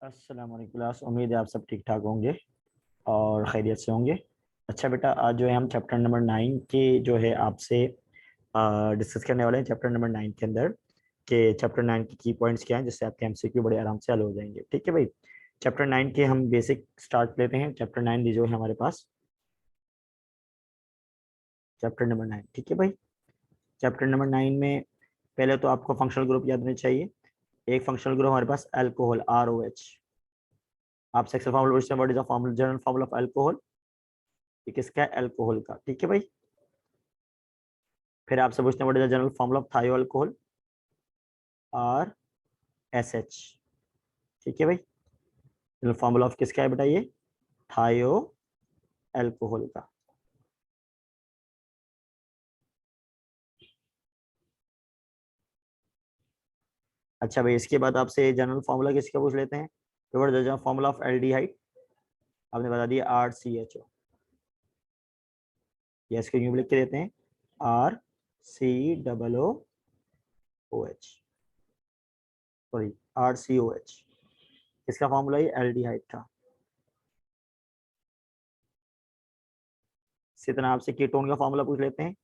अस्सलाम वालेकुम क्लास। उम्मीद है आप सब ठीक ठाक होंगे और खैरियत से होंगे। अच्छा बेटा, आज जो है हम चैप्टर नंबर 9 के जो है आपसे डिस्कस करने वाले हैं। चैप्टर नंबर 9 के अंदर के चैप्टर 9 के की पॉइंट्स क्या हैं जिससे आपके एमसीक्यू बड़े आराम से हल हो जाएंगे। ठीक है भाई। चैप्टर 9 के हम बेसिक स्टार्ट लेते हैं। चैप्टर 9 जो है हमारे पास चैप्टर नंबर 9। ठीक है भाई। चैप्टर नंबर 9 में पहले तो आपको फंक्शनल ग्रुप याद होने चाहिए। एक फंक्शनल ग्रुप हमारे पास अल्कोहल ROH। आप सेक्शन फॉर्मूला पूछते हैं what is the formula general formula of alcohol. ये किसका है? अल्कोहल का। ठीक है भाई। फिर आपसे पूछते हैं what is the general formula of थायो अल्कोहल RSH। ठीक है भाई। जनरल फॉर्मूला ऑफ किसका है बेटा? ये थायो अल्कोहल का। अच्छा भाई, इसके बाद आपसे जनरल फॉर्मूला किसका पूछ लेते हैं? What is the general formula of aldehyde? आपने बता दिया RCHO। ये इसको यूं लिख के देते हैं RCOOH, सॉरी RCOH। किसका फॉर्मूला? ये एल्डिहाइड का। इसी तरह आपसे कीटोन का फॉर्मूला पूछ लेते हैं।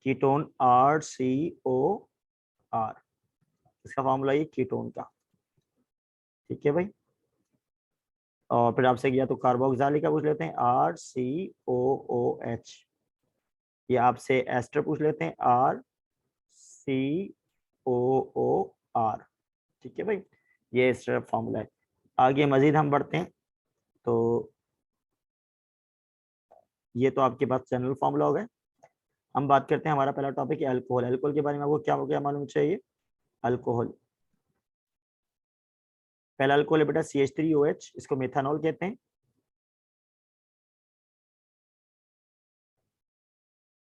Ketone RCOR। इसका फॉर्मूला ये कीटोन का। ठीक है भाई। और फिर आपसे किया तो कार्बोक्सिलिक का पूछ लेते हैं RCOOH। ये आपसे एस्टर पूछ लेते हैं RCOOR। ठीक है भाई। ये एस्टर फॉर्मूला है। आगे मजीद हम बढ़ते हैं तो ये तो आपके पास जनरल फॉर्मूला हो गए। हम बात करते हैं, हमारा पहला टॉपिक है अल्कोहल। अल्कोहल के बारे में आपको क्या हो गया मालूम चाहिए? अल्कोहल, पहला अल्कोहल है बेटा CH3OH। इसको मेथानॉल कहते हैं।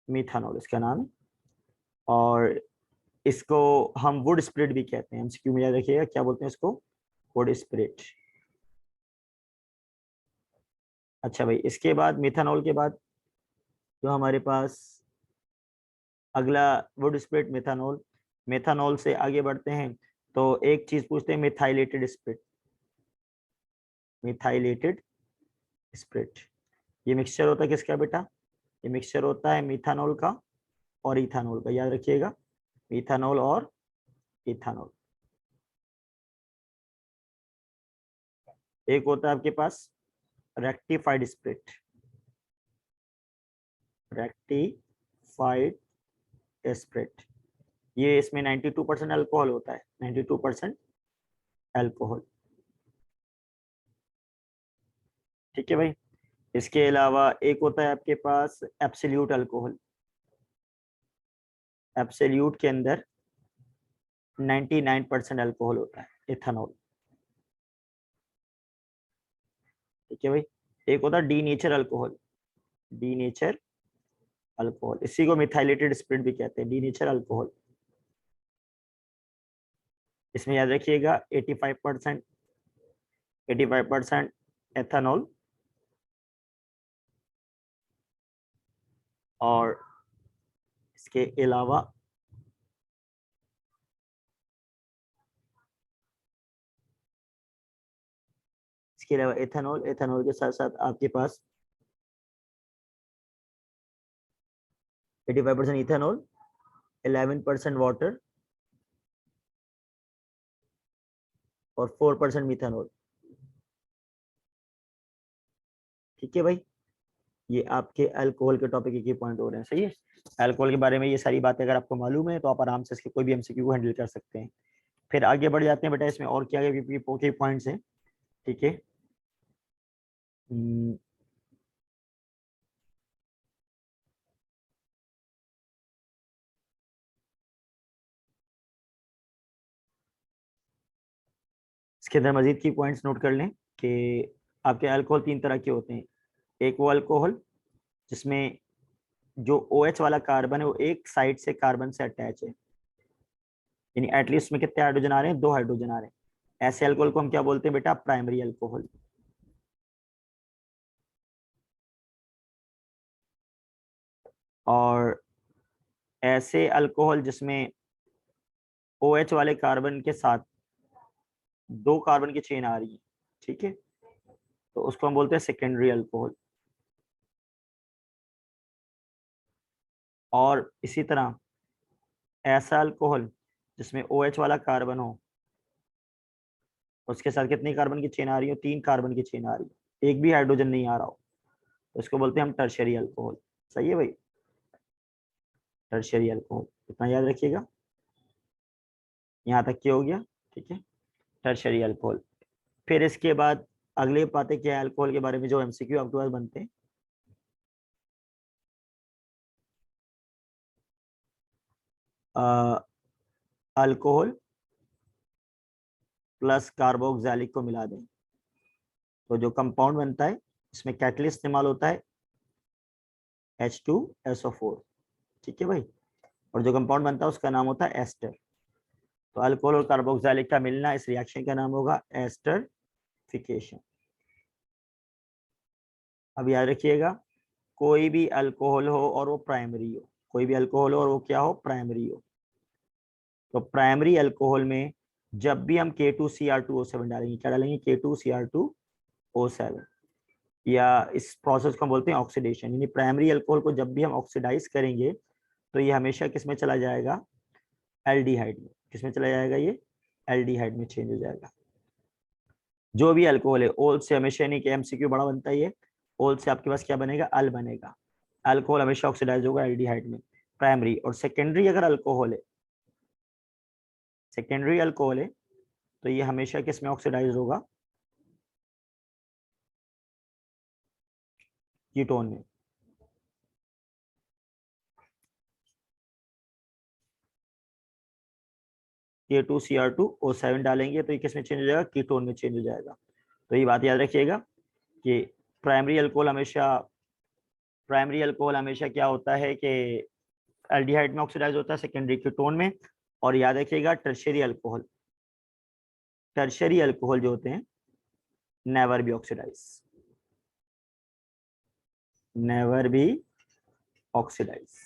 मेथानॉल इसका नाम है। और इसको हम वुड स्प्रिट भी कहते हैं। एमसीक्यू में याद रखिएगा क्या बोलते हैं इसको? Would spirit. अच्छा भाई, इसके बाद मेथानॉल के बाद जो हमारे पास अगला वुड स्प्रिट मेथानॉल। मेथानॉल से आगे बढ़ते हैं तो एक चीज पूछते हैं, मिथाइलेटेड स्प्रिट। मिथाइलेटेड स्प्रिट ये मिक्सचर होता है किसका बेटा? ये मिक्सचर होता है मिथानॉल का और इथानॉल का। याद रखिएगा, इथानॉल और इथानॉल। एक होता है आपके पास रेक्टिफाइड स्प्रिट। रेक्टिफाइड स्प्रिट ये इसमें 92% अल्कोहल होता है। 92% अल्कोहल। ठीक है भाई। इसके अलावा एक होता है आपके पास एब्सोल्यूट अल्कोहल। एब्सोल्यूट के अंदर 99% अल्कोहल होता है, इथानॉल। ठीक है भाई। एक होता है D nature alcohol. D nature alcohol, इसी को मिथाइलेटेड स्पिरिट भी कहते हैं, डी नेचर अल्कोहल। इसमें याद रखिएगा 85% 85% एथेनॉल और इसके अलावा एथेनॉल, एथेनॉल के साथ साथ आपके पास 85% इथेनॉल, 11% वाटर और 4% मिथेनॉल। ठीक है भाई। ये आपके अल्कोहल के टॉपिक के पॉइंट हो रहे हैं। सही है। अल्कोहल के बारे में ये सारी बातें अगर आपको मालूम है तो आप आराम से इसके कोई भी एमसीक्यू को हैंडल कर सकते हैं। फिर आगे बढ़ जाते हैं बेटा, इसमें और क्या क्या पॉइंट्स हैं। ठीक है। इसके अंदर मजीद की पॉइंट्स नोट कर लें कि आपके अल्कोहल 3 तरह के होते हैं। एक वो अल्कोहल जिसमें जो OH वाला कार्बन है वो एक साइड से कार्बन से अटैच है, यानी एटलीस्ट उसमें कितने हाइड्रोजन आ रहे हैं? 2 हाइड्रोजन आ रहे हैं। ऐसे अल्कोहल को हम क्या बोलते हैं बेटा? Primary alcohol. और ऐसे अल्कोहल जिसमें OH वाले कार्बन के साथ 2 कार्बन की चेन आ रही है, ठीक है, तो उसको हम बोलते हैं सेकेंडरी अल्कोहल। और इसी तरह ऐसा अल्कोहल जिसमें OH वाला कार्बन हो, उसके साथ कितनी कार्बन की चेन आ रही हो, 3 कार्बन की चेन आ रही हो, एक भी हाइड्रोजन नहीं आ रहा हो, तो इसको बोलते हैं हम टर्शियरी अल्कोहल। सही है भाई, टर्शियरी अल्कोहल, इतना याद रखिएगा। यहाँ तक क्या हो गया, ठीक है, टर्शियरी अल्कोहल। फिर इसके बाद अगली बातें क्या है अल्कोहल के बारे में जो MCQ आपके पास बनते हैं। अल्कोहल प्लस कार्बोक्सिलिक को मिला दें तो जो कंपाउंड बनता है इसमें कैटलिस्ट इस्तेमाल होता है H2SO4, ठीक है भाई, और जो कंपाउंड बनता है उसका नाम होता है एस्टर। तो अल्कोहल और कार्बोक्सिलिक का मिलना, इस रिएक्शन का नाम होगा एस्टरिफिकेशन। अब याद रखिएगा, कोई भी अल्कोहल हो और वो प्राइमरी हो, कोई भी अल्कोहल हो और वो क्या हो, प्राइमरी हो, तो प्राइमरी अल्कोहल में जब भी हम K2Cr2O7 डालेंगे, क्या डालेंगे, K2Cr2O7, या इस प्रोसेस को हम बोलते हैं ऑक्सीडेशन, यानी प्राइमरी अल्कोहल को जब भी हम ऑक्सीडाइज करेंगे तो ये हमेशा किस में चला जाएगा, एल्डिहाइड में। किस में चला जाएगा, ये एल्डिहाइड में चेंज हो जाएगा। जो भी अल्कोहल है, ओल से हमेशा, नहीं कि MCQ बड़ा बनता ही है, ओल से आपके पास क्या बनेगा, अल बनेगा। अल्कोहल हमेशा ऑक्सीडाइज होगा एल्डिहाइड में, प्राइमरी। और सेकेंडरी अगर अल्कोहल है, सेकेंडरी अल्कोहल है तो ये हमेशा किस में ऑक्सीडाइज होगा, कीटोन में। K2Cr2O7 डालेंगे तो ये किस में चेंज हो जाएगा, कीटोन में चेंज हो जाएगा। तो ये बात याद रखिएगा कि प्राइमरी अल्कोहल हमेशा, प्राइमरी अल्कोहल हमेशा क्या होता है कि एल्डिहाइड में ऑक्सीडाइज होता है, सेकेंडरी कीटोन में। और याद रखिएगा टर्शियरी अल्कोहल, टर्शियरी अल्कोहल जो होते हैं never be oxidize, never be oxidize.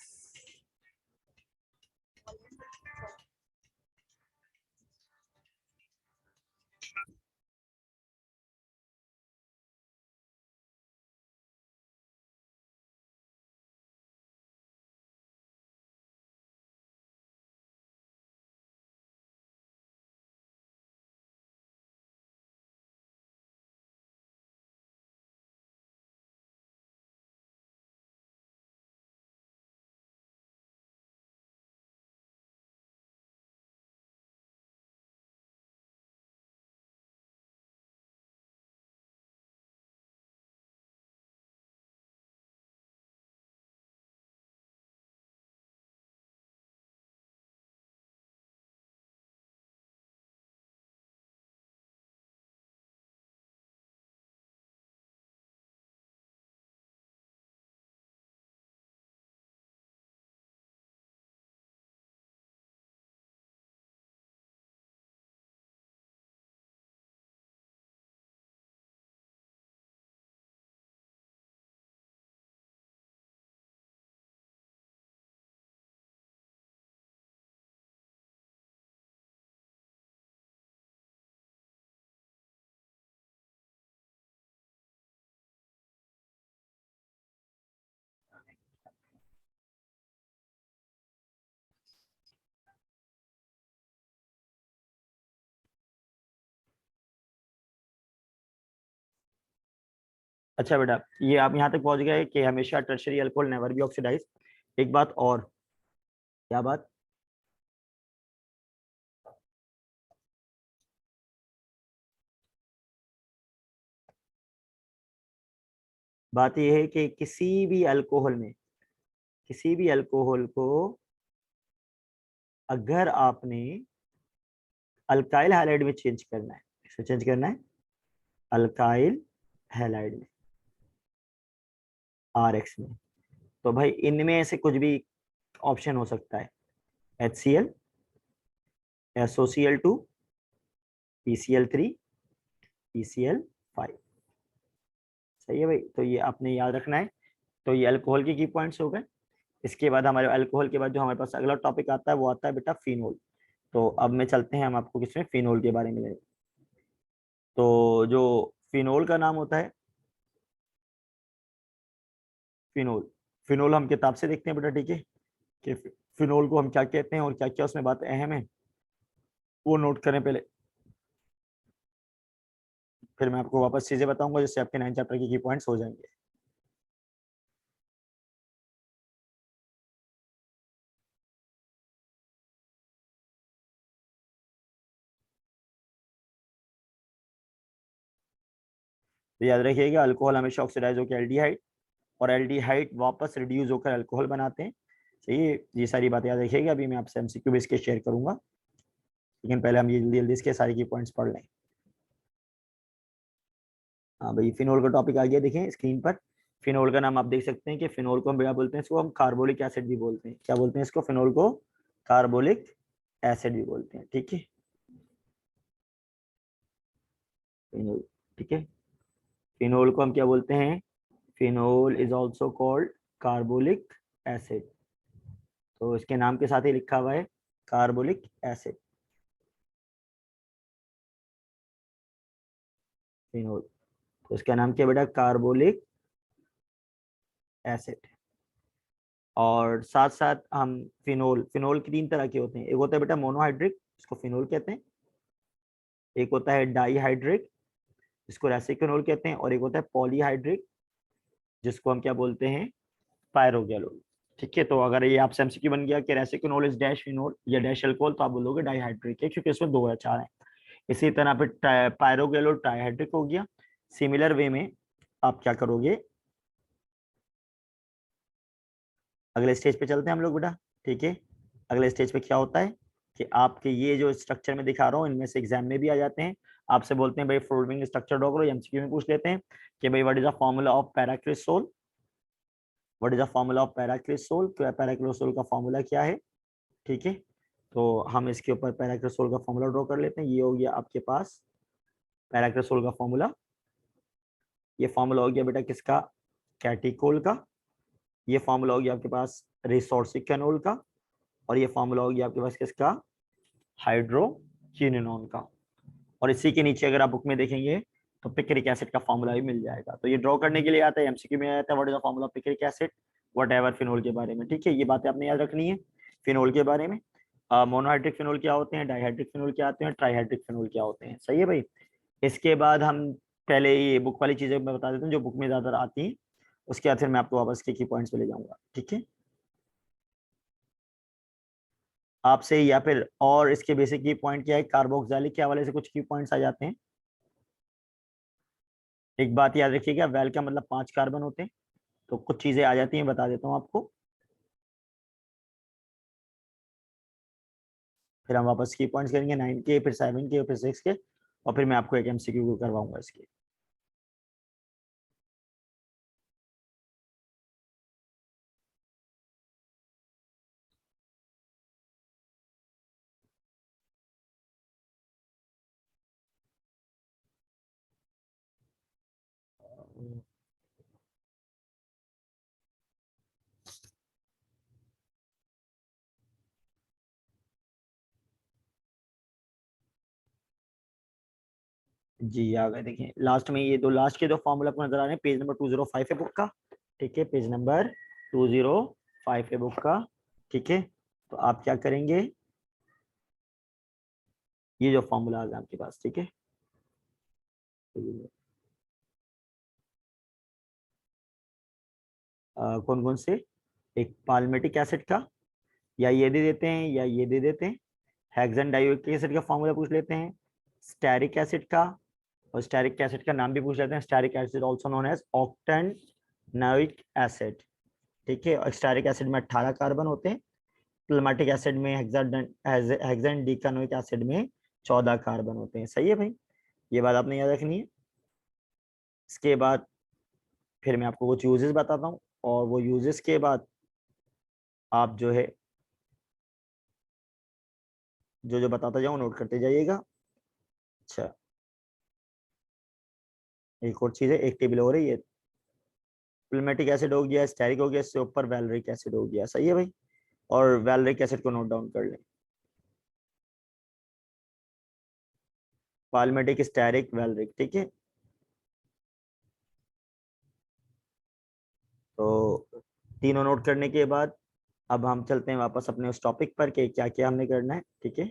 अच्छा बेटा, ये आप यहाँ तक पहुंच गए कि हमेशा tertiary alcohol never be oxidize. एक बात और, क्या बात, बात यह है कि किसी भी अल्कोहल में, किसी भी अल्कोहल को अगर आपने अल्काइल हैलाइड में चेंज करना है, किससे चेंज करना है, अल्काइल हैलाइड में, RX में, तो भाई इनमें से कुछ भी ऑप्शन हो सकता है, HCl, SOCl2, PCl3, PCl5। सही है भाई, तो ये आपने याद रखना है। तो ये अल्कोहल के की पॉइंट्स हो गए। इसके बाद हमारे अल्कोहल के बाद जो हमारे पास अगला टॉपिक आता है वो आता है बेटा फिनोल। तो अब में चलते हैं हम आपको किसमें, फिनोल के बारे में तो जो फिनोल का नाम होता है, फिनोल, फिनोल हम किताब से देखते हैं बेटा, ठीक है, कि फिनोल को हम क्या कहते हैं और क्या क्या उसमें बातें अहम है, वो नोट करें पहले, फिर मैं आपको वापस चीजें बताऊंगा जिससे आपके 9 चैप्टर की पॉइंट्स हो जाएंगे। तो याद रखिएगा, अल्कोहल हमेशा ऑक्सीडाइज होकर एल्डिहाइड, और एल्डिहाइड वापस रिड्यूस होकर अल्कोहल बनाते हैं। सही है, ये सारी बातें याद रखिएगा। अभी मैं आपसे एमसीक्यू बेस के शेयर करूंगा, लेकिन पहले हम ये जल्दी जल्दी इसके सारी की पॉइंट्स पढ़ लें। हाँ भाई, फिनोल का टॉपिक आ गया, देखें स्क्रीन पर। फिनोल का नाम आप देख सकते हैं कि फिनोल को हम क्या बोलते हैं, इसको हम कार्बोलिक एसिड भी बोलते हैं। क्या बोलते हैं इसको? फिनोल को कार्बोलिक एसिड भी बोलते हैं, ठीक है, फिनोल, ठीक है। फिनोल को हम क्या बोलते हैं? Phenol is also called carbolic acid. तो इसके नाम के साथ ही लिखा हुआ है कार्बोलिक एसिड, फिनोल। तो इसका नाम क्या बेटा? Carbolic acid. और साथ साथ हम फिनोल, फिनोल की 3 तरह के होते हैं। एक होता है बेटा मोनोहाइड्रिक, इसको फिनोल कहते हैं। एक होता है डाईहाइड्रिक, जिसको रेसिक्विनोल कहते हैं। और एक होता है पॉलीहाइड्रिक, जिसको हम क्या बोलते हैं? पायरोगेलोल। ठीक है, तो अगर ये आपसे एमसीक्यू बन गया कि रेसिक्विनोल इज डैश फिनोल या डैश अल्कोहल, तो आप बोलोगे डाईहाइड्रिक है, क्योंकि इसमें 2 या 4 है। इसी तरह पे पायरोगेलोल ट्राईहाइड्रिक हो गया। सिमिलर वे में आप क्या करोगे? अगले स्टेज पे चलते हैं हम लोग बेटा, ठीक है। अगले स्टेज पे क्या होता है कि आपके ये जो स्ट्रक्चर में दिखा रहा हूँ, इनमें से एग्जाम में भी आ जाते हैं। आपसे बोलते हैं भाई फॉलोइंग स्ट्रक्चर ड्रॉ करो, एमसीक्यू में पूछ लेते हैं कि भाई what is the formula of paracresol, what is the formula of paracresol, तो पैराक्रिसोल का फॉर्मूला क्या है, ठीक है। तो हम इसके ऊपर पैराक्रिसोल का फॉर्मूला ड्रॉ कर लेते हैं। ये हो गया आपके पास पैराक्रिसोल का फॉर्मूला। ये फॉर्मूला हो गया बेटा किसका? कैटिकोल का। ये फॉर्मूला हो गया आपके पास रिसोर्सिकेनोल का। और ये फॉर्मूला हो गया आपके पास किसका? हाइड्रोक्विनोन का। और इसी के नीचे अगर आप बुक में देखेंगे तो पिक्रिक एसिड का फॉर्मूला भी मिल जाएगा। तो ये ड्रॉ करने के लिए आता है, एमसीक्यू में आता है what is the formula of picric acid, what ever phenol के बारे में, ठीक है। ये बातें आपने याद रखनी है फिनोल के बारे में। मोनोहाइड्रिक फिनोल क्या होते हैं, डाइहाइड्रिक फिनोल क्या होते हैं, ट्राईहाइड्रिक फिनोल क्या होते हैं, सही है भाई। इसके बाद हम पहले ये बुक वाली चीजें मैं बता देता हूँ जो बुक में ज्यादा आती हैं, उसके बाद फिर मैं आपको वापस के की पॉइंट्स पे ले जाऊंगा, ठीक है। आपसे या फिर और इसके बेसिक की पॉइंट क्या है, कार्बोक्सिलिक के हवाले से कुछ की पॉइंट्स आ जाते हैं। एक बात याद रखिएगा, वेल का मतलब 5 कार्बन होते हैं। तो कुछ चीजें आ जाती हैं, बता देता हूँ आपको, फिर हम वापस की पॉइंट्स करेंगे 9 के, फिर 7 के, फिर 6 के, और फिर मैं आपको एक एमसीक्यू करवाऊंगा इसके। जी आ गए, देखिए लास्ट में ये दो लास्ट के दो फॉर्मूला आपको नजर आ रहे हैं, पेज नंबर 205 है बुक का, ठीक है, पेज नंबर 205 है बुक का, ठीक है। तो आप क्या करेंगे, ये जो फॉर्मूला है आपके पास, ठीक है, कौन कौन से? एक पाल्मेटिक एसिड का, या ये दे देते हैं या ये दे देते हैं। हेक्सेन डाइओक्सिक एसिड का फॉर्मूला पूछ लेते हैं, स्टेरिक एसिड का, और स्टेरिक एसिड का नाम भी पूछ लेते हैं, stearic acid also known as octanoic acid, ठीक है। और स्टेरिक एसिड में 18 कार्बन होते हैं, क्लिमेटिक एसिड में हेक्सेन डिकानोइक एसिड में 14 कार्बन होते हैं, सही है भाई। ये बात आपने याद रखनी है। इसके बाद फिर मैं आपको कुछ यूजेस बताता हूँ, और वो यूजेस के बाद आप जो है जो जो बताता जाऊँ नोट करते जाइएगा। अच्छा, एक और चीज है, एक टेबल हो रही है, प्लमेटिक एसिड हो गया, स्टेरिक हो गया, इससे ऊपर वैलरिक एसिड हो गया, सही है भाई। और वैलरिक एसिड को नोट डाउन कर लें। Palmitic, stearic, valeric. ठीक है, तो तीनों नोट करने के बाद अब हम चलते हैं वापस अपने उस टॉपिक पर कि क्या क्या हमने करना है। ठीक है,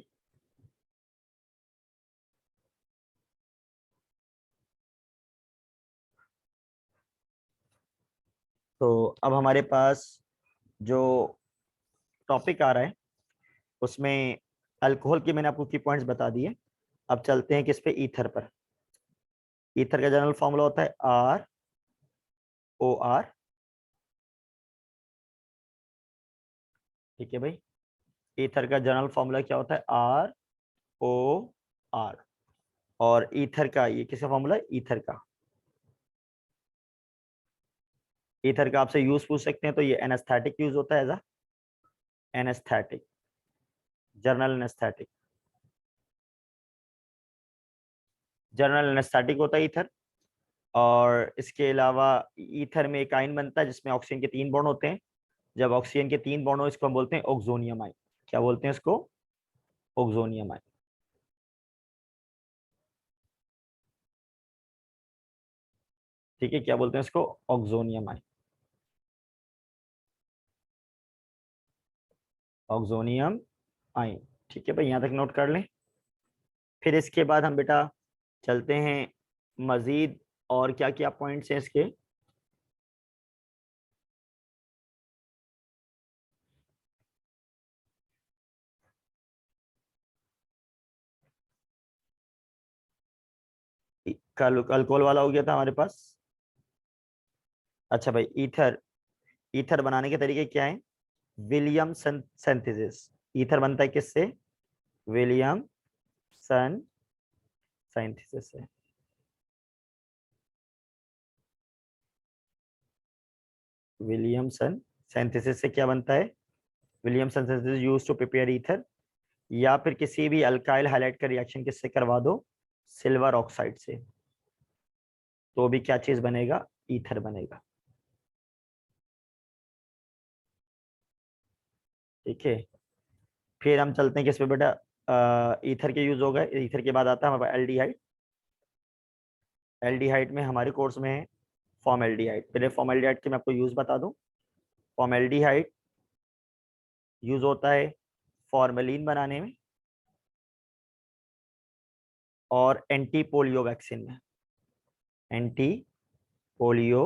तो अब हमारे पास जो टॉपिक आ रहा है उसमें अल्कोहल की मैंने आपको की पॉइंट्स बता दिए। अब चलते हैं किस पे, ईथर पर। ईथर का जनरल फॉर्मूला होता है ROR। ठीक है भाई, ईथर का जनरल फॉर्मूला क्या होता है, ROR। और ईथर का ये किसका फॉर्मूला है, ईथर का। ईथर का आपसे यूज पूछ सकते हैं, तो ये एनेस्थेटिक यूज होता है as a anaesthetic, general anaesthetic. General anaesthetic होता है ईथर। और इसके अलावा ईथर में एक आयन बनता है जिसमें ऑक्सीजन के 3 बॉन्ड होते हैं। जब ऑक्सीजन के 3 बॉन्ड हो इसको हम बोलते हैं ऑक्सोनियम आयन। क्या बोलते हैं इसको, ऑक्सोनियम आयन। ठीक है, क्या बोलते हैं इसको, ऑक्सोनियम आयन, ऑक्सोनियम आयन। ठीक है भाई, यहां तक नोट कर लें। फिर इसके बाद हम बेटा चलते हैं मजीद, और क्या क्या पॉइंट्स हैं इसके। कल अल्कोहल वाला हो गया था हमारे पास। अच्छा भाई, ईथर, ईथर बनाने के तरीके क्या है, विलियम सिंथेसिस। ईथर बनता है किससे, विलियम सन सिंथेसिस से। विलियमसन सिंथेसिस से क्या बनता है, Williamson synthesis used to prepare ether. या फिर किसी भी अल्काइल हाइलाइट का रिएक्शन किससे करवा दो, सिल्वर ऑक्साइड से, तो भी क्या चीज बनेगा, ईथर बनेगा। ठीक है, फिर हम चलते हैं किस पे बेटा, ईथर के यूज हो गए। ईथर के बाद आता है हमारे एल्डिहाइड। एल्डिहाइड में हमारे कोर्स में है फॉर्मेल्डिहाइड। पहले फॉर्मेल्डिहाइड के मैं आपको यूज बता दूं। फॉर्मेल्डिहाइड यूज होता है फॉर्मेलिन बनाने में और एंटी पोलियो वैक्सीन में, एंटी पोलियो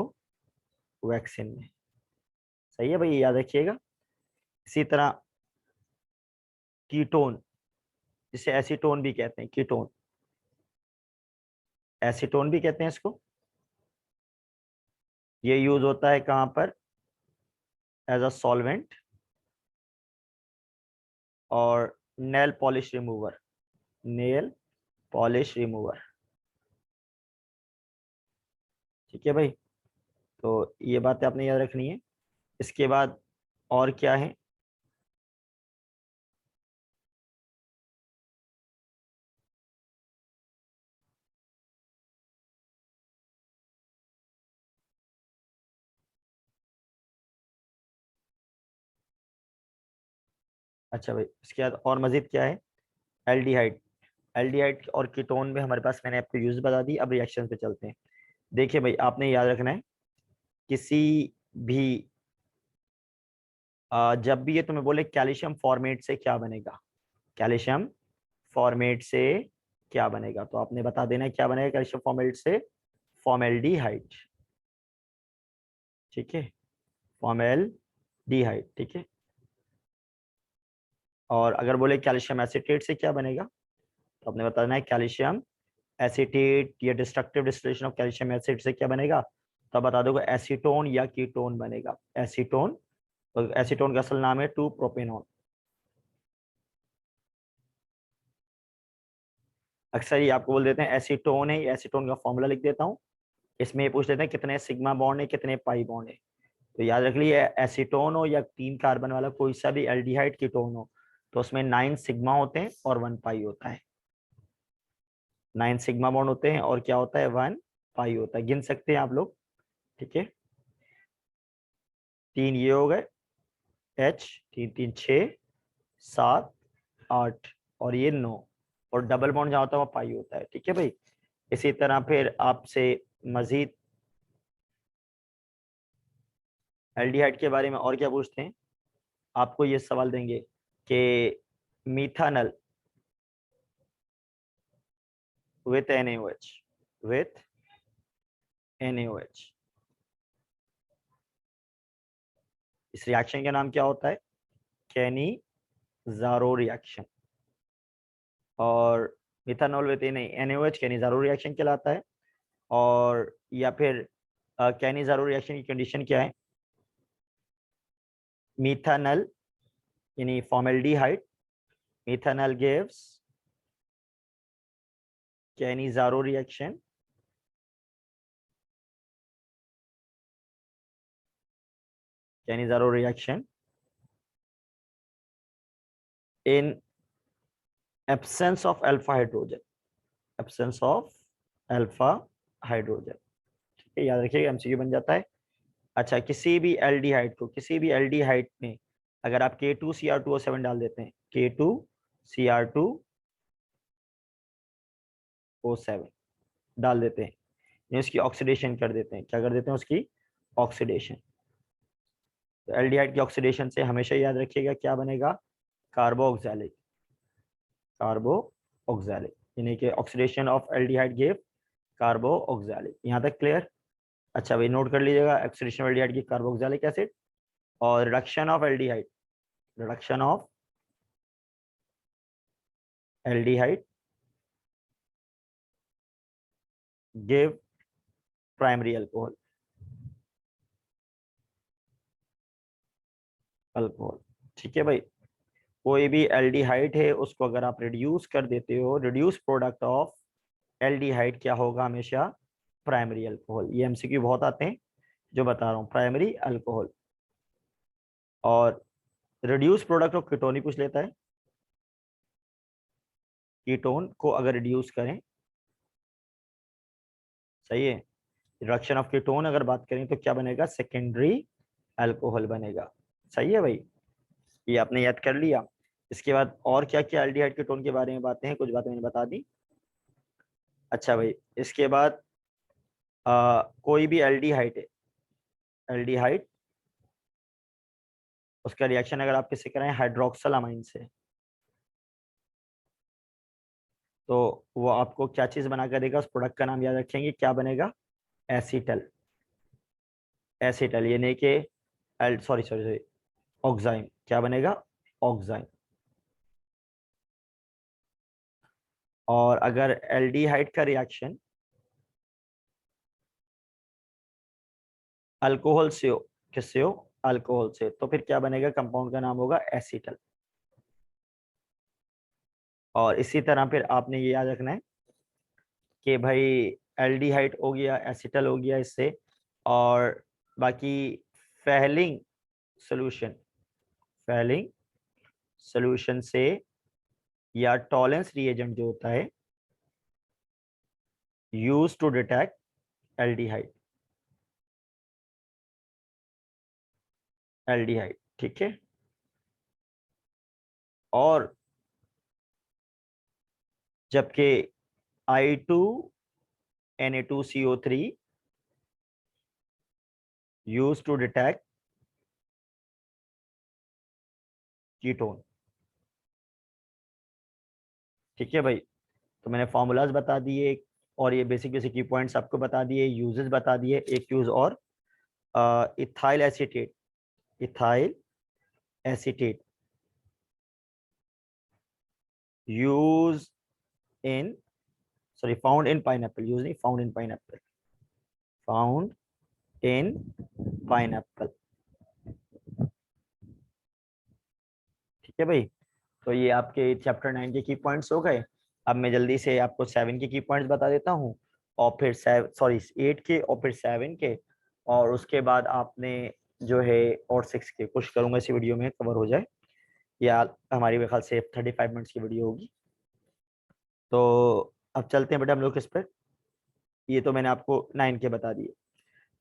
वैक्सीन में। सही है भाई, ये याद रखिएगा। इसी तरह कीटोन, जिसे एसीटोन भी कहते हैं, कीटोन, एसीटोन भी कहते हैं इसको। ये यूज होता है कहां पर, एज अ सॉल्वेंट और nail polish remover, nail polish remover. ठीक है भाई, तो ये बातें आपने याद रखनी है। इसके बाद और क्या है, अच्छा भाई इसके बाद और मजीद क्या है, एल्डिहाइड। एल्डिहाइड और कीटोन में हमारे पास मैंने आपको यूज बता दी। अब रिएक्शन पे चलते हैं। देखिए भाई, आपने याद रखना है, किसी भी जब भी ये तुम्हें बोले कैल्शियम फॉर्मेट से क्या बनेगा, कैल्शियम फॉर्मेट से क्या बनेगा, तो आपने बता देना है क्या बनेगा कैल्शियम फॉर्मेट से, फॉर्मेल्डिहाइड। ठीक है, फॉर्मेल्डिहाइड। ठीक है, और अगर बोले कैल्शियम एसिटेट से क्या बनेगा, तो आपने बताना है कैल्शियम एसिटेट या destructive distillation of calcium acid से क्या बनेगा, तो बता दोगे एसीटोन या कीटोन बनेगा, एसीटोन। तो एसीटोन का असल नाम है 2 प्रोपेनॉन। अक्सर ये आपको बोल देते हैं एसीटोन है, एसीटोन का फॉर्मूला लिख देता हूँ। इसमें ये पूछ लेते हैं कितने सिग्मा बॉन्ड है, कितने पाई बॉन्ड है। तो याद रख लिए, एसीटोन हो या 3 कार्बन वाला कोई सा भी एल्डिहाइड कीटोन हो, तो उसमें 9 सिग्मा होते हैं और 1 पाई होता है। 9 सिग्मा बॉन्ड होते हैं और क्या होता है, 1 पाई होता है। गिन सकते हैं आप लोग। ठीक है, 3 ये हो गए, H, 3 3 6 7 8, और ये 9। और डबल बॉन्ड जहाँ होता है वो पाई होता है। ठीक है भाई। इसी तरह फिर आपसे मजीद एल्डिहाइड के बारे में और क्या पूछते हैं, आपको ये सवाल देंगे कि मीथानल विथ NaOH, विथ NaOH, इस रिएक्शन का नाम क्या होता है, कैनिज़ारो रिएक्शन। और methanol with NaOH Cannizzaro reaction कहलाता है। और या फिर कैनिज़ारो रिएक्शन की कंडीशन क्या है, मिथानल यानी formaldehyde, methanol gives Cannizzaro reaction, Cannizzaro reaction in absence of alpha hydrogen, absence of alpha hydrogen। ठीक है, याद रखिएगा, एमसीक्यू बन जाता है। अच्छा, किसी भी एल्डिहाइड को, किसी भी एल्डिहाइड में अगर आप K2Cr2O7 डाल देते हैं, K2Cr2O7 डाल देते हैं, ये उसकी ऑक्सीडेशन कर देते हैं, क्या कर देते हैं, उसकी ऑक्सीडेशन। तो एल्डिहाइड की ऑक्सीडेशन से हमेशा याद रखिएगा क्या बनेगा, कार्बोक्सिलिक, कार्बो ऑक्सैलिक, यानी कि oxidation of aldehyde give carboxylic. यहाँ तक क्लियर। अच्छा भाई, नोट कर लीजिएगा, oxidation of aldehyde give carboxylic acid, और reduction of aldehyde, reduction of aldehyde give primary alcohol, alcohol. ठीक है भाई, कोई भी एल्डिहाइड है उसको अगर आप रिड्यूस कर देते हो, रिड्यूस प्रोडक्ट ऑफ एल्डिहाइड क्या होगा, हमेशा प्राइमरी अल्कोहल। ये एमसीक्यू बहुत आते हैं जो बता रहा हूँ, प्राइमरी अल्कोहल। और रिड्यूस प्रोडक्ट ऑफ कीटोन ही पूछ लेता है, कीटोन को अगर रिड्यूस करें, सही है, रिडक्शन ऑफ कीटोन अगर बात करें तो क्या बनेगा, सेकेंडरी अल्कोहल बनेगा। सही है भाई, ये आपने याद कर लिया। इसके बाद और क्या क्या एल्डिहाइड कीटोन के बारे में बातें हैं, कुछ बातें मैंने बता दी। अच्छा भाई, इसके बाद कोई भी एल्डिहाइड है, एल्डिहाइड, उसका रिएक्शन अगर आप किससे कराएं, हाइड्रोक्सल अमाइन से, तो वो आपको क्या चीज बना कर देगा, उस प्रोडक्ट का नाम याद रखेंगे, क्या बनेगा, एसीटल, एसीटल यानी कि सॉरी सॉरी सॉरी, ऑक्साइन, क्या बनेगा, ऑक्साइन। और अगर एल्डिहाइड का रिएक्शन अल्कोहल से हो, किससे हो, अल्कोहल से, तो फिर क्या बनेगा, कंपाउंड का नाम होगा एसीटल। और इसी तरह फिर आपने ये याद रखना है कि भाई एल्डिहाइड हो गया, एसीटल हो गया इससे, और बाकी फेहलिंग सोल्यूशन, फेहलिंग सोल्यूशन से, या टॉलेंस रिएजेंट जो होता है use to detect aldehyde, aldehyde. ठीक है। और जबकि I2Na2CO3 use to detect ketone. ठीक है भाई, तो मैंने फॉर्मूलाज बता दिए, और ये बेसिक बेसिक की पॉइंट्स आपको बता दिए, यूजेस बता दिए। एक यूज और, ethyl acetate, ethyl acetate use in, sorry found in pineapple, use नहीं, found in pineapple, found in pineapple. ठीक है भाई, तो ये आपके चैप्टर 9 के की पॉइंट्स हो गए। अब मैं जल्दी से आपको 7 के की पॉइंट्स बता देता हूँ, और फिर 8 के, और फिर 7 के, और उसके बाद आपने जो है और 6 के कुछ करूंगा इसी वीडियो में कवर हो जाए, या हमारी मेरे ख्याल से 35 मिनट्स की वीडियो होगी। तो अब चलते हैं बेटा हम लोग किस पर, ये तो मैंने आपको 9 के बता दिए।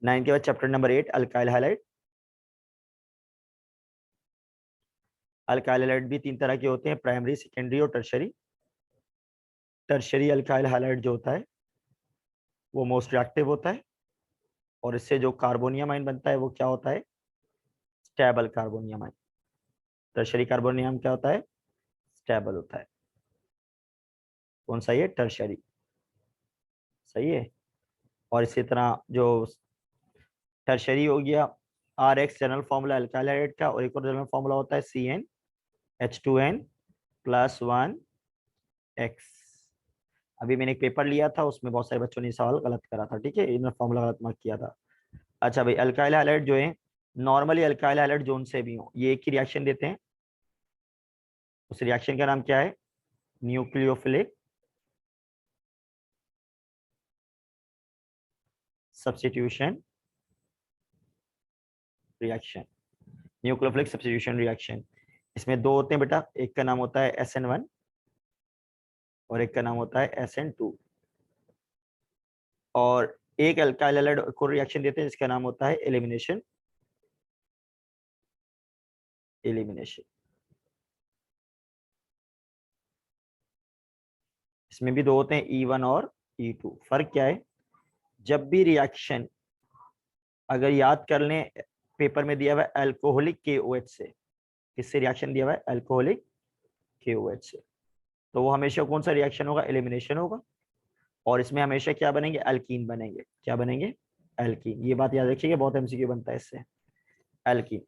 9 के बाद chapter number 8 alkyl highlight. Alkyl highlight भी 3 तरह के होते हैं, प्राइमरी, सेकेंडरी और टर्शरी। टर्शरी अल्काइल हैलाइड जो होता है वो मोस्ट रिएक्टिव होता है, और इससे जो कार्बोनियम आयन बनता है वो क्या होता है, stable carbonium ion. Tertiary carbonium क्या होता है, स्टेबल होता है। कौन सा, ये टर्शरी, सही है। और इसी तरह जो टर्शरी हो गया, R X general formula alkyl hydride का, और एक और जनरल फॉर्मूला होता है CnH2n प्लस 1x। अभी मैंने एक पेपर लिया था, उसमें बहुत सारे बच्चों ने सवाल गलत करा था, ठीक है, इन्होंने फॉर्मूला गलत मार्क किया था। अच्छा भाई, अल्काइल हाइलाइड जो है, नॉर्मली अल्काइल हाइलाइड जोन से भी हो, ये एक ही रिएक्शन देते हैं। उस रिएक्शन का नाम क्या है, nucleophilic substitution reaction. Nucleophilic substitution reaction, इसमें दो होते हैं बेटा, एक का नाम होता है SN1 और एक का नाम होता है SN2। और एक अल्काइल हाइलाइड को रिएक्शन देते हैं जिसका नाम होता है एलिमिनेशन एलिमिनेशन। इसमें भी दो होते हैं, E1 और E2। फर्क क्या है, जब भी रिएक्शन, अगर याद कर लें, पेपर में दिया हुआ है अल्कोहलिक KOH से, किससे रिएक्शन दिया हुआ है, अल्कोहलिक KOH से, तो वो हमेशा कौन सा रिएक्शन होगा, एलिमिनेशन होगा। और इसमें हमेशा क्या बनेंगे, अल्कीन बनेंगे। क्या बनेंगे, अल्कीन। ये बात याद रखिएगा, बहुत MCQ बनता है इससे, अल्कीन।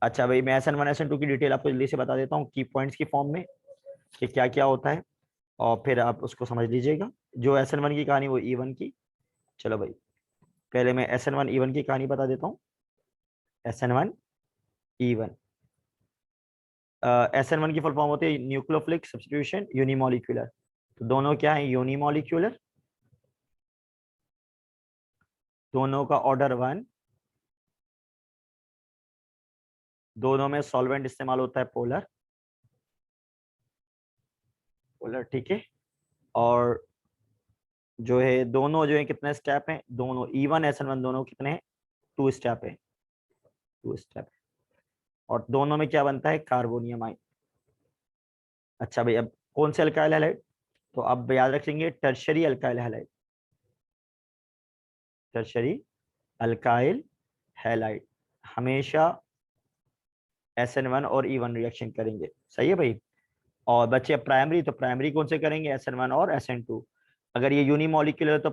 अच्छा भाई, मैं SN1 SN2 की डिटेल आपको जल्दी से बता देता हूँ की पॉइंट्स की फॉर्म में कि क्या क्या होता है, और फिर आप उसको समझ लीजिएगा। जो SN1 की कहानी वो E1 की। चलो भाई, पहले मैं SN1 E1 की कहानी बता देता हूँ। SN1 E1, SN1 की फुल फॉर्म होती है न्यूक्लियोफिलिक सब्स्टिट्यूशन यूनिमोलिक्यूलर। तो दोनों क्या है, यूनिमोलिक्यूलर, दोनों का ऑर्डर 1, दोनों में सॉल्वेंट इस्तेमाल होता है पोलर, पोलर, ठीक है। और जो है दोनों जो है कितने स्टेप हैं, दोनों E1 SN1 दोनों कितने हैं, 2 स्टेप है, 2 स्टेप। और दोनों में क्या बनता है, कार्बोनियम आयन। अच्छा भाई, अब कौन से अल्काइल हैलाइड, तो अब याद रखेंगे tertiary alkyl halide, tertiary alkyl halide हमेशा SN1 और E1 रिएक्शन करेंगे, सही है भाई। और बच्चे प्राइमरी, तो प्राइमरी कौन से करेंगे, SN1 और SN2। अगर ये यूनिमोलिकुलर तो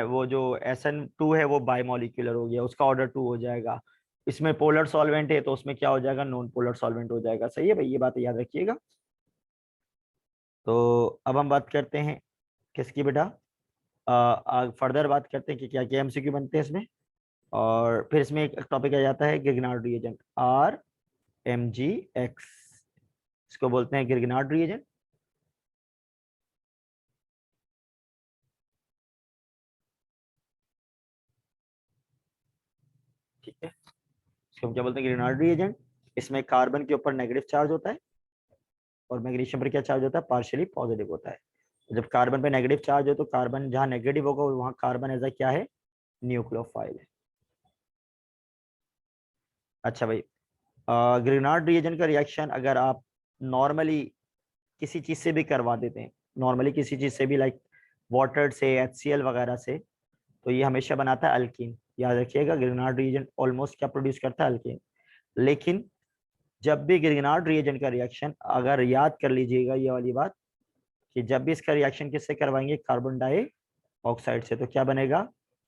वो जो SN2 है वो बाइमोलिकुलर हो गया, उसका ऑर्डर 2 हो जाएगा। इसमें पोलर सॉल्वेंट है तो उसमें क्या हो जाएगा, नॉन पोलर सॉल्वेंट हो जाएगा, सही है भाई, ये बात याद रखिएगा। तो अब हम बात करते हैं किसकी बेटा, फर्दर बात करते हैं कि क्या क्या MCQ बनते हैं इसमें। और फिर इसमें एक टॉपिक आ जाता है गिरगनार्ड रिएजेंट, RMGX, इसको बोलते हैं गिरगनार्ड रिएजेंट। ठीक है, इसको हम क्या बोलते हैं, गिरगनार्ड रिएजेंट। इसमें कार्बन के ऊपर नेगेटिव चार्ज होता है और मैग्नीशियम पर क्या चार्ज होता है, पार्शियली पॉजिटिव होता है। तो जब कार्बन पे नेगेटिव चार्ज हो तो कार्बन जहां नेगेटिव होगा वहां कार्बन एज क्या है, न्यूक्लियोफाइल है। अच्छा भाई, ग्रेनार्ड रिएजेंट का रिएक्शन अगर आप नॉर्मली किसी चीज से भी करवा देते हैं, नॉर्मली किसी चीज से भी, लाइक वाटर से, HCl वगैरह से, तो ये हमेशा बनाता है अल्कीन। याद रखिएगा, ग्रेनार्ड रिएजेंट ऑलमोस्ट क्या प्रोड्यूस करता है, अल्कीन। लेकिन जब भी ग्रेनार्ड रिएजेंट का रिएक्शन, अगर याद कर लीजिएगा ये वाली बात, कि जब भी इसका रिएक्शन किससे करवाएंगे, कार्बन डाइऑक्साइड से, तो क्या बनेगा,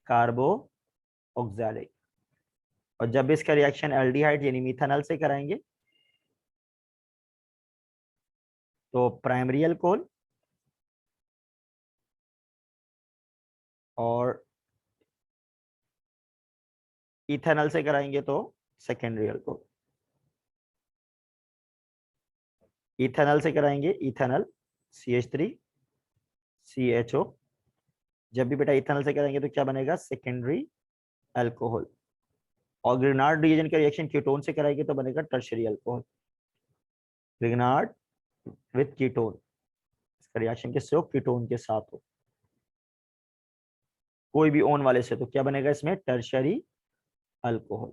कार्बो ऑक्सैलिक। और जब भी इसका रिएक्शन एल्डिहाइड यानी मिथानल से कराएंगे तो प्राइमरी अल्कोहल, और इथेनॉल से कराएंगे तो सेकेंडरी अल्कोहल। इथेनॉल से कराएंगे, इथेनॉल CH3CHO। जब भी बेटा इथेनॉल से कराएंगे तो क्या बनेगा, सेकेंडरी अल्कोहल। और ग्रेनार्ड रिएजेंट का रिएक्शन कीटोन से कराएंगे तो बनेगा टर्शरी अल्कोहल। ग्रेनार्ड विथ कीटोन, इसका रिएक्शन किससे हो, कीटोन के साथ हो, कोई भी ओन वाले से, तो क्या बनेगा इसमें, टर्शरी अल्कोहल।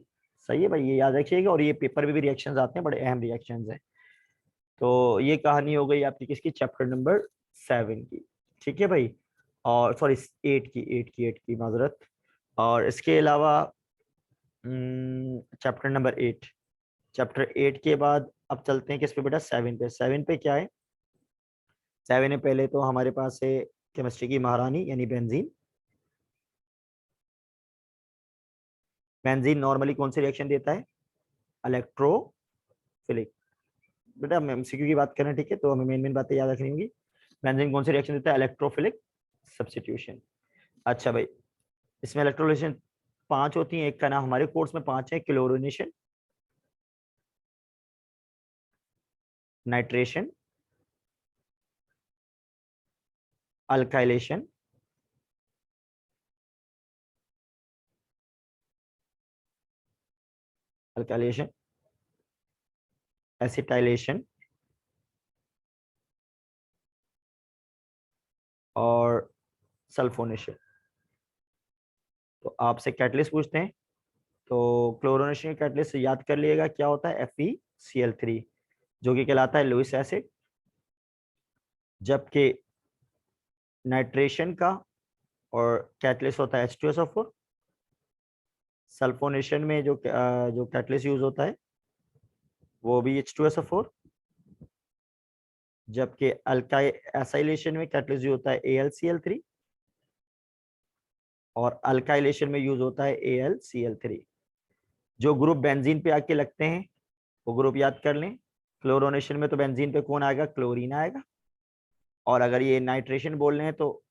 सही है भाई, ये याद रखिएगा। और ये पेपर में भी रिएक्शंस आते हैं, बड़े अहम रिएक्शंस हैं। तो ये कहानी हो गई आपकी किसकी, चैप्टर नंबर 7 की। ठीक है भाई। और सॉरी, एट की माजरत। और इसके अलावा चैप्टर नंबर 8, चैप्टर 8 के बाद अब चलते हैं किस पे बेटा, 7 पे। 7 पे क्या है? 7 में पहले तो हमारे पास है केमिस्ट्री की महारानी यानी बेंजीन। बेंजीन नॉर्मली कौन सी रिएक्शन देता है? इलेक्ट्रोफिलिक। बेटा हम एमसीक्यू की बात करें, ठीक है, तो हमें मेन मेन बातें याद रखनी होंगी। बेंजीन कौन सी रिएक्शन देता है? Electrophilic substitution. अच्छा भाई, इसमें इलेक्ट्रोलिशन 5 होती हैं। एक का नाम हमारे कोर्स में 5 है, chlorination, nitration, alkylation, alkylation, acetylation और सल्फोनेशन। तो आपसे कैटलिस्ट पूछते हैं, तो क्लोरोनेशन के कैटलिस्ट से याद कर लिएगा क्या होता है, FeCl3, जो कि कहलाता है लुइस एसिड। जबकि नाइट्रेशन का और कैटलिस्ट होता है H2SO4। सल्फोनेशन में जो कैटलिस्ट यूज होता है वो भी H2SO4। जबकि अल्काई एसाइलेशन में कैटलिस्ट यूज होता है AlCl3 और अल्काइलेशन में यूज होता है AlCl3। जो ग्रुप बेंजीन पे आके लगते हैं वो ग्रुप याद कर लें। क्लोरोनेशन में तो बेंजीन पे कौन आएगा? क्लोरीन आएगा। और अगर ये नाइट्रेशन बोल रहे हैं तो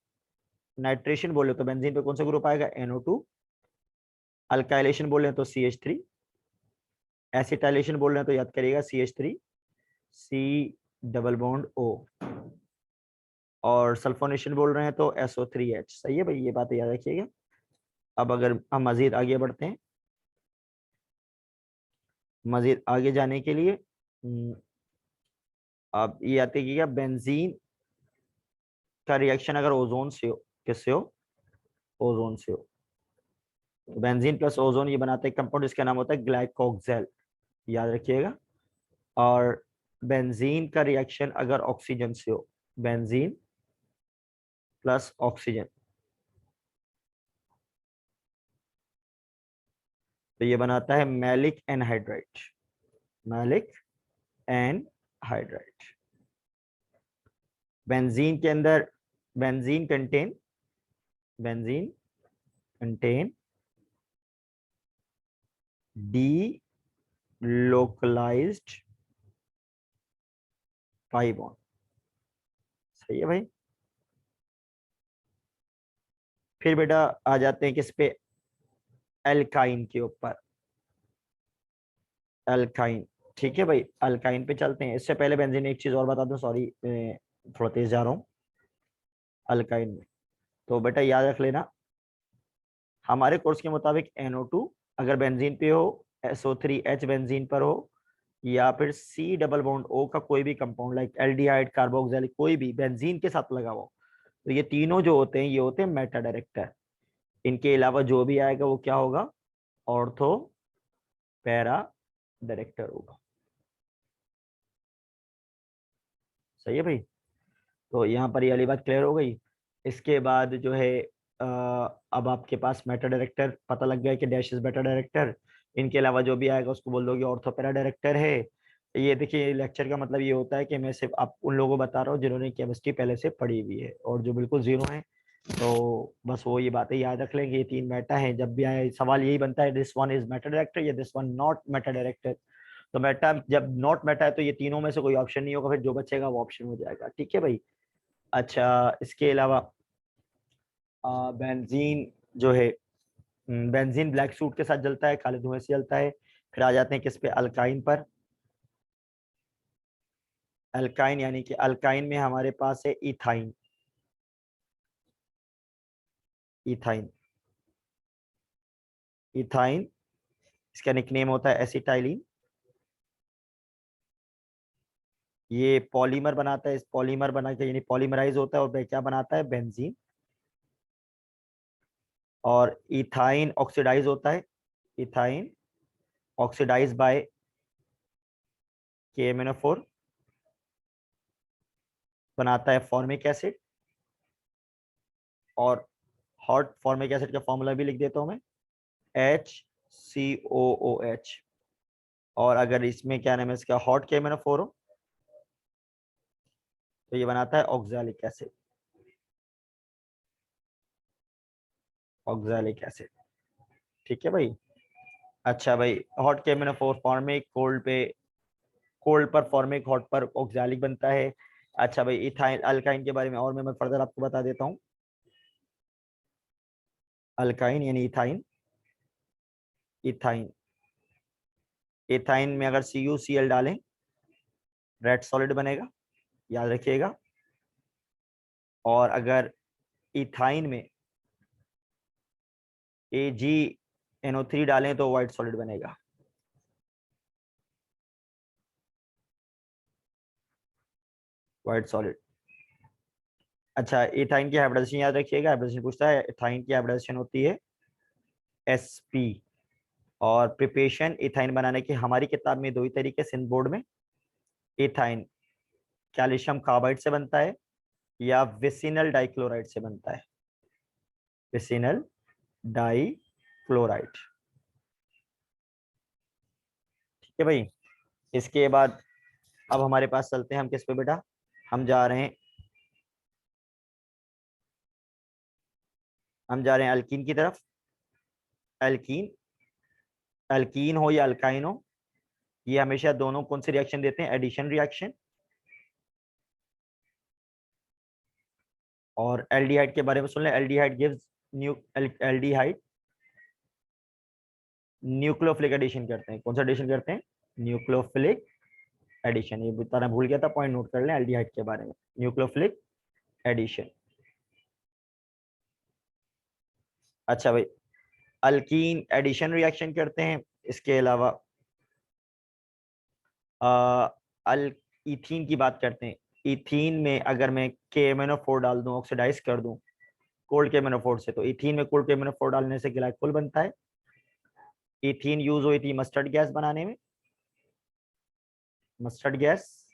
नाइट्रेशन बोले तो बेंजीन पे कौन सा ग्रुप आएगा? NO2। अल्काइलेशन बोल रहे हैं तो CH3। एसिटाइलेशन बोल रहे हैं तो याद करिएगा CH3, C double bond O। और सल्फोनेशन बोल रहे हैं तो SO3H। सही है भाई, ये बात याद रखिएगा। अब अगर हम मजीद आगे बढ़ते हैं, मजीद आगे जाने के लिए अब ये आते कि क्या, बेंजीन का रिएक्शन अगर ओजोन से हो, किससे हो? ओजोन से हो। तो बेंजीन प्लस ओजोन ये बनाते हैं कंपाउंड जिसका नाम होता है ग्लाइकोक्सेल, याद रखिएगा। और बेंजीन का रिएक्शन अगर ऑक्सीजन से हो, बेंजीन प्लस ऑक्सीजन, तो ये बनाता है maleic anhydride. Maleic anhydride. Benzene के अंदर benzene contain benzene contain delocalised pi bond. सही है भाई। फिर बेटा आ जाते हैं किस पे, एल्काइन के ऊपर। एल्काइन, ठीक है भाई, अल्काइन पे चलते हैं। इससे पहले बेंजीन एक चीज और बता दूं, सॉरी मैं थोड़ा तेज जा रहा हूँ। अल्काइन में तो बेटा याद रख लेना, हमारे कोर्स के मुताबिक NO2 अगर बेंजीन पे हो, SO3H बेंजीन पर हो, या फिर C डबल बॉन्ड O का कोई भी कंपाउंड लाइक एल्डिहाइड, कार्बोक्सिलिक, कोई भी बेंजीन के साथ लगा हुआ, तो ये तीनों जो होते हैं ये होते हैं मेटा डायरेक्टर। इनके अलावा जो भी आएगा वो क्या होगा? ऑर्थो पैरा डायरेक्टर होगा। सही है भाई। तो यहाँ पर ये वाली बात क्लियर हो गई। इसके बाद जो है अब आपके पास मेटा डायरेक्टर पता लग गया कि डैश इज बेटा डायरेक्टर। इनके अलावा जो भी आएगा उसको बोल दोगे ऑर्थोपेरा डायरेक्टर है। ये देखिए, लेक्चर का मतलब ये होता है कि मैं सिर्फ आप उन लोगों को बता रहा हूँ जिन्होंने केमिस्ट्री पहले से पढ़ी हुई है, और जो बिल्कुल जीरो है तो बस वो ये बातें याद रख लेंगे। ये 3 मेटा है, जब भी आए सवाल यही बनता है, this one is meta director या this one not meta director. तो मेटा जब नॉट मेटा है तो ये तीनों में से कोई ऑप्शन नहीं होगा, फिर जो बचेगा वो ऑप्शन हो जाएगा। ठीक है भाई। अच्छा, इसके अलावा बेंजीन जो है, बेंजीन ब्लैक सूट के साथ जलता है, काले धुएं से जलता है। फिर आ जाते हैं किस पे, अल्काइन पर। अल्काइन यानी कि अल्काइन में हमारे पास है इथाइन। इथाइन इथाइन इसका निकनेम होता है एसिटाइलिन। ये पॉलीमर बनाता है, इस पॉलीमर बना के यानी पॉलीमराइज होता है और क्या बनाता है? बेंजीन। और इथाइन ऑक्सीडाइज होता है, इथाइन ऑक्सीडाइज बाय KMnO4, बनाता है फॉर्मिक एसिड। और हॉट फॉर्मिक एसिड का फॉर्मूला भी लिख देता हूँ मैं, HCOOH। और अगर इसमें क्या नाम है इसका, हॉट KMnO4 हो तो ये बनाता है ऑक्सैलिक एसिड, ऑक्सैलिक एसिड। ठीक है भाई। अच्छा भाई, हॉट KMnO4 फॉर्मिक, कोल्ड पे, कोल्ड पर फॉर्मिक, हॉट पर ऑक्सैलिक बनता है। अच्छा भाई, इथाइल अल्काइन के बारे में और मैं फर्दर आपको बता देता हूँ। अल्काइन यानी इथाइन, इथाइन, इथाइन में अगर CuCl डालें रेड सॉलिड बनेगा, याद रखिएगा। और अगर इथाइन में AgNO3 डालें तो व्हाइट सॉलिड बनेगा। White solid. अच्छा, इथाइन की हाइब्रिडाइजेशन याद रखिएगा, हाइब्रिडाइजेशन पूछता है, इथाइन की हाइब्रिडाइजेशन होती है sp। और प्रिपरेशन इथाइन बनाने की हमारी किताब में दो ही तरीके, सिंध बोर्ड में। इथाइन कैल्शियम कार्बाइड से बनता है या विसिनल डाइक्लोराइड से बनता है, विसिनल डाइक्लोराइड। ठीक है भाई। इसके बाद अब हमारे पास चलते हैं हम किस पे बेटा, हम जा रहे हैं, हम जा रहे हैं अल्कीन की तरफ। अल्कीन, अल्कीन हो या अल्काइन हो, ये हमेशा दोनों कौन से रिएक्शन देते हैं, एडिशन रिएक्शन। और एल्डिहाइड के बारे में सुन लें, aldehyde gives aldehyde nucleophilic addition करते हैं। कौन सा एडिशन करते हैं, न्यूक्लियोफिलिक एडिशन। ये बताना भूल गया था, पॉइंट नोट कर लें एल्डिहाइड के बारे में, न्यूक्लियोफिलिक एडिशन। अच्छा भाई, अल्कीन एडिशन रिएक्शन करते हैं। इसके अलावा अल इथीन की बात करते हैं। इथीन में अगर मैं KMnO4 डाल दूं, ऑक्सीडाइज कर दूं कोल्ड KMnO4 से, तो इथीन में कोल्ड KMnO4 डालने से ग्लाइकोल बनता है। इथीन यूज हुई थी मस्टर्ड गैस बनाने में, मस्टर्ड गैस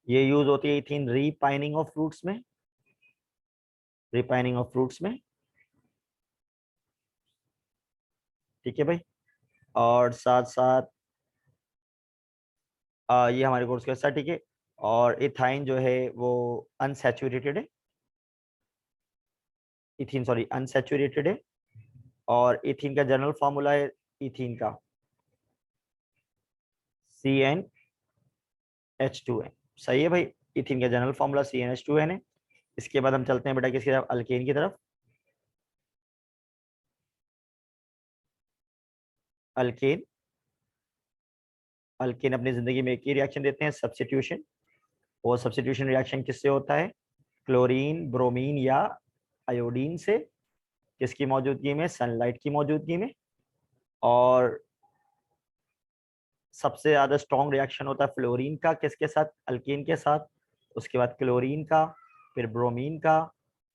ये यूज होती है इथीन रीपाइनिंग ऑफ फ्रूट्स में, रीपाइनिंग ऑफ फ्रूट्स में। ठीक है भाई। और साथ साथ ये हमारे कोर्स का हिस्सा। ठीक है। और इथाइन जो है वो अनसैचुरेटेड है, इथीन सॉरी अनसैचुरेटेड है। और इथीन का जनरल फॉर्मूला है इथीन का CnH2n। सही है भाई, इथीन का जनरल फॉर्मूला CnH2n है। इसके बाद हम चलते हैं बेटा किसकी तरफ, अल्केन की तरफ। अल्केन, अल्केन अपनी जिंदगी में एक ही रिएक्शन देते हैं, सब्स्टिट्यूशन। और सब्स्टिट्यूशन रिएक्शन किससे होता है, क्लोरीन, ब्रोमीन या आयोडीन से। किसकी मौजूदगी में, सनलाइट की मौजूदगी में। और सबसे ज्यादा स्ट्रॉन्ग रिएक्शन होता है फ्लोरीन का, किसके साथ, अल्केन के साथ। उसके बाद क्लोरीन का, फिर ब्रोमीन का,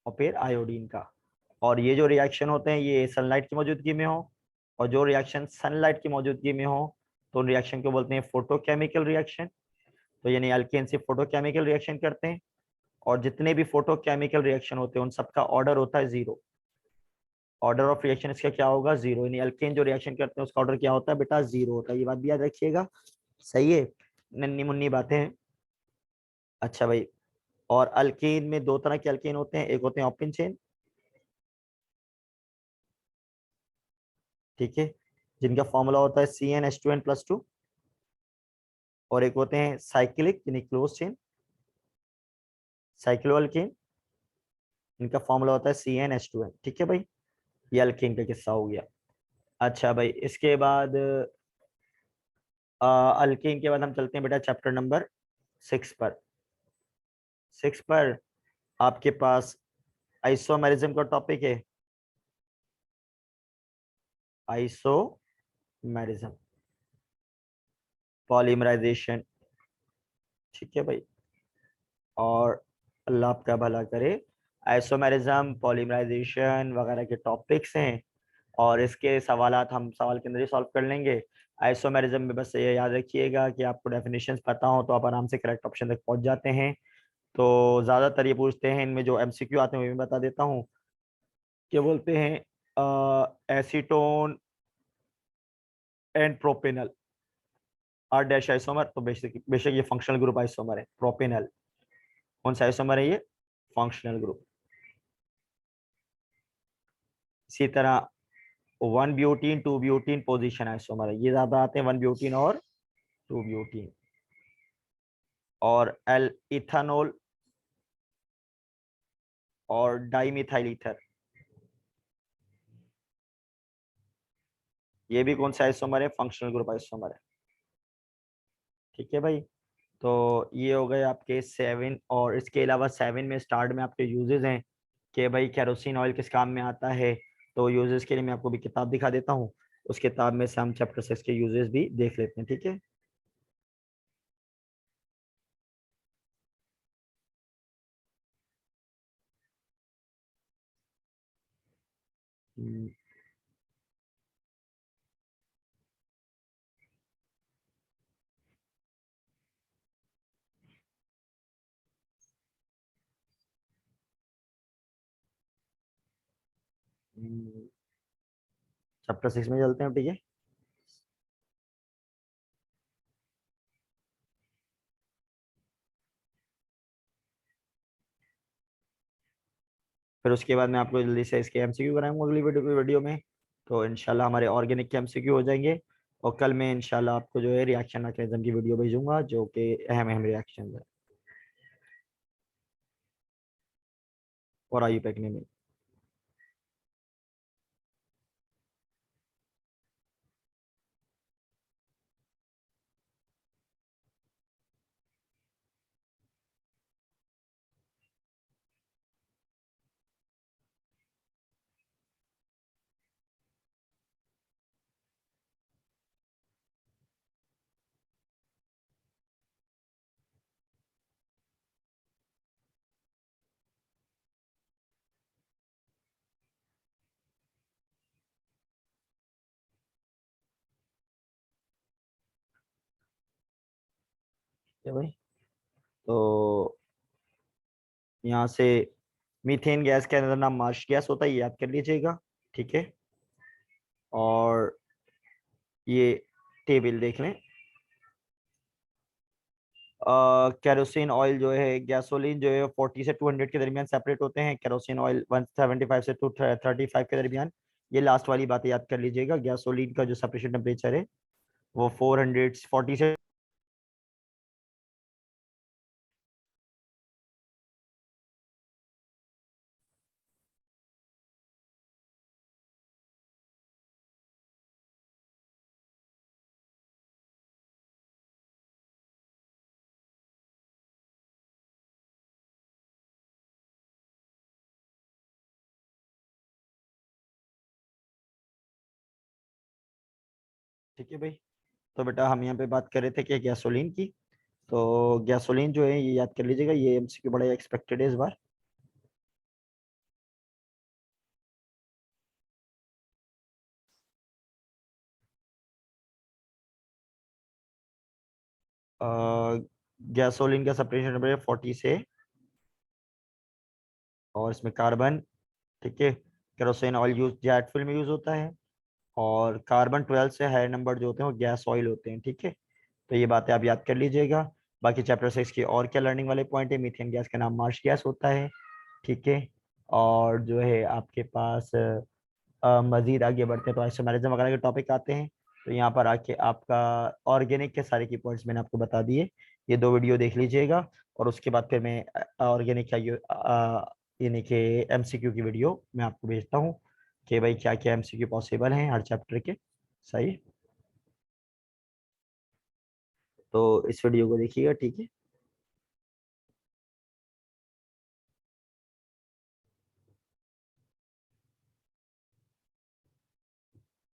और फिर आयोडीन का। और ये जो रिएक्शन होते हैं ये सनलाइट की मौजूदगी में हो, और जो रिएक्शन सनलाइट की मौजूदगी में हो तो उन रिएक्शन को बोलते हैं फोटोकेमिकल रिएक्शन। तो यानी अल्केन से फोटोकेमिकल रिएक्शन करते हैं। और जितने भी फोटोकेमिकल रिएक्शन होते हैं उन सबका ऑर्डर होता है जीरो, ऑर्डर ऑफ रिएक्शन इसका क्या होगा, जीरो। यानी अल्केन जो रिएक्शन करते हैं उसका ऑर्डर क्या होता है बेटा, जीरो होता है। ये बात भी याद रखिएगा। सही है, नन्नी मुन्नी बातें हैं। अच्छा भाई, और अल्केन में दो तरह के अल्केन होते हैं, एक होते हैं ओपन चेन, ठीक है, जिनका फॉर्मूला होता है CnH2n+2। और एक होते हैं साइक्लिक यानी क्लोज चेन, साइक्लो अल्केन, इनका फॉर्मूला होता है CnH2n। ठीक है भाई, ये अल्केन का किस्सा हो गया। अच्छा भाई, इसके बाद अल्केन के बाद हम चलते हैं बेटा चैप्टर नंबर 6 पर। 6 पर आपके पास आइसोमेरिज्म का टॉपिक है, आइसोमेरिज्म, पॉलीमराइजेशन। ठीक है भाई। और अल्लाह आपका भला करे, आइसोमेरिज्म, पॉलीमराइजेशन वगैरह के टॉपिक्स हैं। और इसके सवालात हम सवाल के अंदर ही सॉल्व कर लेंगे। आइसोमेरिज्म में बस ये याद रखिएगा कि आपको डेफिनेशंस पता हो तो आप आराम से करेक्ट ऑप्शन तक पहुंच जाते हैं। तो ज़्यादातर ये पूछते हैं, इनमें जो MCQ आते हैं वो भी बता देता हूँ। क्या बोलते हैं acetone and propanal are dash isomer. तो बेशक बेशक ये फंक्शनल ग्रुप आइसोमर है। प्रोपेनल कौन सा आइसोमर है? ये फंक्शनल ग्रुप। इसी तरह one butene two butene position isomer है। ये ज्यादा आते हैं वन ब्यूटीन और टू ब्यूटीन। और एल इथानोल और डाइमिथाइल ईथर, ये भी कौन सा आइसोमर है? फंक्शनल ग्रुप आइसोमर है। ठीक है भाई। तो ये हो गए आपके 7। और इसके अलावा 7 में स्टार्ट में आपके यूजेस हैं कि भाई केरोसिन ऑयल किस काम में आता है। तो यूजेस के लिए मैं आपको भी किताब दिखा देता हूँ। उस किताब में से हम चैप्टर 6 के यूजेस भी देख लेते हैं। ठीक है। हम्म, चैप्टर 6 में चलते हैं। ठीक है। फिर उसके बाद मैं आपको जल्दी से इसके एमसीक्यू कराऊंगा अगली वीडियो में। तो इंशाल्लाह हमारे ऑर्गेनिक के एमसीक्यू हो जाएंगे। और कल मैं इंशाल्लाह आपको जो है रिएक्शन मैकेनिज्म की वीडियो भेजूंगा जो कि अहम अहम रिएक्शन है। और आयु पैकने में। ठीक है भाई। तो यहाँ से मीथेन गैस का अंदर नाम मार्श गैस होता है, ये याद कर लीजिएगा। ठीक है। और ये टेबल देख लें। केरोसिन ऑयल जो है, गैसोलीन जो है 40 से 200 के दरमियान सेपरेट होते हैं। केरोसिन ऑयल 175 से 235 के दरमियान। ये लास्ट वाली बात याद कर लीजिएगा। गैसोलीन का जो सेपरेशन टेम्परेचर है वो 440 से। ठीक है भाई। तो बेटा हम यहाँ पे बात कर रहे थे कि गैसोलीन की। तो गैसोलीन जो है ये याद कर लीजिएगा, ये एमसीक्यू बड़ा एक्सपेक्टेड है इस बार। गैसोलीन का सेपरेशन टेम्परेचर 40 से। और इसमें कार्बन। ठीक है। Kerosene oil use jet fuel में यूज होता है। और कार्बन 12 से हायर नंबर जो होते हैं वो गैस ऑयल होते हैं। ठीक है। तो ये बातें आप याद कर लीजिएगा। बाकी चैप्टर 6 की और क्या लर्निंग वाले पॉइंट है? मीथेन गैस का नाम मार्श गैस होता है। ठीक है। और जो है आपके पास मजीद आगे बढ़ते हैं तो आइसोमेरिज्म वगैरह के टॉपिक आते हैं। तो यहाँ पर आके आपका ऑर्गेनिक के सारे की पॉइंट्स मैंने आपको बता दिए। ये दो वीडियो देख लीजिएगा। और उसके बाद फिर मैं ऑर्गेनिक का यानी कि एमसीक्यू की वीडियो मैं आपको भेजता हूँ कि भाई क्या क्या एमसीक्यू पॉसिबल हैं हर चैप्टर के। सही। तो इस वीडियो को देखिएगा। ठीक है।